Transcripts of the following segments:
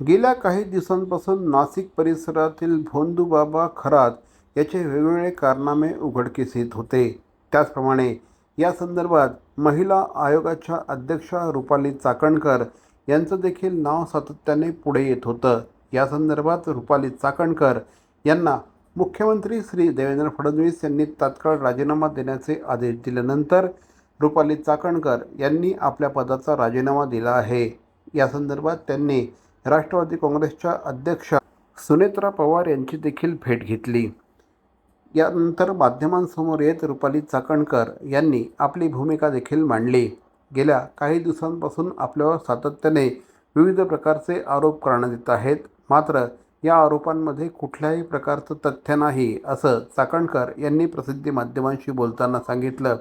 गेल्या काही दिवसांपासून नाशिक परिसरातील भोंदूबाबा खरात याचे वेगवेगळे कारनामे उघडकीस येत होते। त्याचप्रमाणे या संदर्भात महिला आयोगाच्या अध्यक्षा रुपाली चाकणकर यांचं देखील नाव सातत्याने पुढे येत होतं। या संदर्भात रुपाली चाकणकर यांना मुख्यमंत्री श्री देवेंद्र फडणवीस यांनी तात्काळ राजीनामा देण्याचे आदेश दिल्यानंतर रुपाली चाकणकर यांनी आपल्या पदाचा राजीनामा दिला आहे। या संदर्भात त्यांनी राष्ट्रवादी काँग्रेसच्या अध्यक्ष सुनेत्रा पवार यांची देखील भेट घेतली। यानंतर माध्यमांसमोर येत रुपाली चाकणकर यांनी आपली भूमिका देखील मांडली। गेल्या काही दिवसांपासून आपल्यावर सातत्याने विविध प्रकारचे आरोप करण्यात येत आहेत, मात्र या आरोपांमध्ये कुठल्याही प्रकारचं तथ्य नाही, असं चाकणकर यांनी प्रसिद्धी माध्यमांशी बोलताना सांगितलं।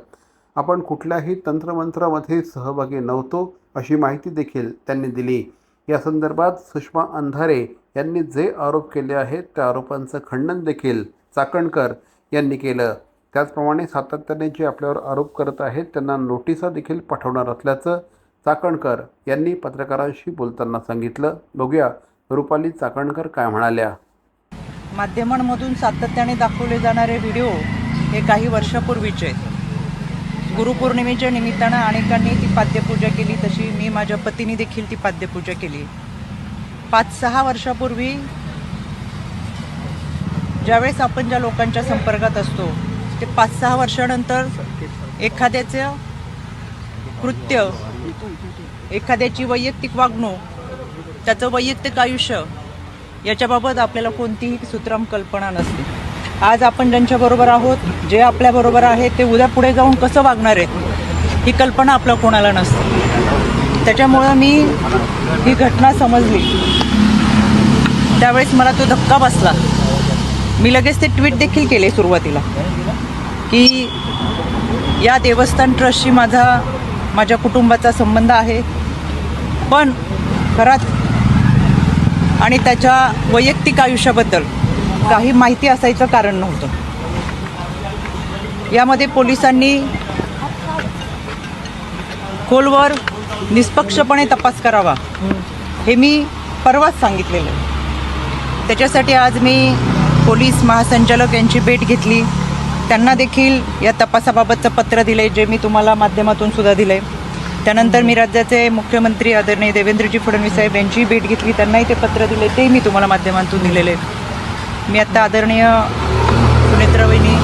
आपण कुठल्याही तंत्रमंत्रामध्ये सहभागी नव्हतो अशी माहिती देखील त्यांनी दिली। या संदर्भात सुषमा अंधारे यांनी जे आरोप केले आहेत त्या आरोपांचं खंडन देखील चाकणकर यांनी केलं। त्याचप्रमाणे सातत्याने जे आपल्यावर आरोप करत आहेत त्यांना नोटिसा देखील पाठवणार असल्याचं चाकणकर यांनी पत्रकारांशी बोलताना सांगितलं। बघूया रुपाली चाकणकर काय म्हणाल्या। माध्यमांमधून सातत्याने दाखवले जाणारे व्हिडिओ हे काही वर्षापूर्वीचे आहेत। गुरुपौर्णिमेच्या निमित्तानं अनेकांनी ती पाद्यपूजा केली, तशी मी माझ्या पतीने देखील ती पाद्यपूजा केली। 5-6 वर्षापूर्वी ज्यावेळेस आपण ज्या लोकांच्या संपर्कात असतो ते 5-6 वर्षानंतर एखाद्याचं कृत्य, एखाद्याची वैयक्तिक वागणूक, त्याचं वैयक्तिक आयुष्य याच्याबाबत आपल्याला कोणतीही सुत्रम कल्पना नसते। आज आपण ज्यांच्याबरोबर आहोत, जे आपल्याबरोबर आहेत, ते उद्या पुढे जाऊन कसं वागणार आहेत ही कल्पना आपल्या कोणाला नसते। त्याच्यामुळं मी ही घटना समजली त्यावेळेस मला तो धक्का बसला। मी लगेच ते ट्विट देखील केले सुरुवातीला की या देवस्थान ट्रस्टशी माझ्या कुटुंबाचा संबंध आहे, पण खरात आणि त्याच्या वैयक्तिक आयुष्याबद्दल काही माहिती असायचं कारण नव्हतं। यामध्ये पोलिसांनी खोलवर निष्पक्षपणे तपास करावा हे मी परवाच सांगितलेलं आहे। त्याच्यासाठी आज मी पोलीस महासंचालक यांची भेट घेतली, त्यांना देखील या तपासाबाबतचं पत्र दिले, जे मी तुम्हाला माध्यमातून सुद्धा दिले। त्यानंतर मी राज्याचे मुख्यमंत्री आदरणीय देवेंद्रजी फडणवीस साहेब यांची भेट घेतली, त्यांनाही ते पत्र दिले, ते मी तुम्हाला माध्यमातून दिलेले। मी आता आदरणीय सुनेत्रा वहिनी,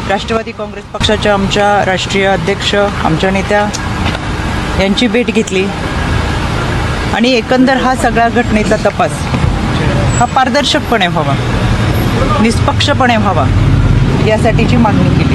राष्ट्रवादी काँग्रेस पक्षाच्या आमच्या राष्ट्रीय अध्यक्ष, आमच्या नेत्या यांची भेट घेतली आणि एकंदर हा सगळ्या घटनेचा तपास हा पारदर्शकपणे व्हावा, निष्पक्षपणे व्हावा यासाठीची मागणी केली।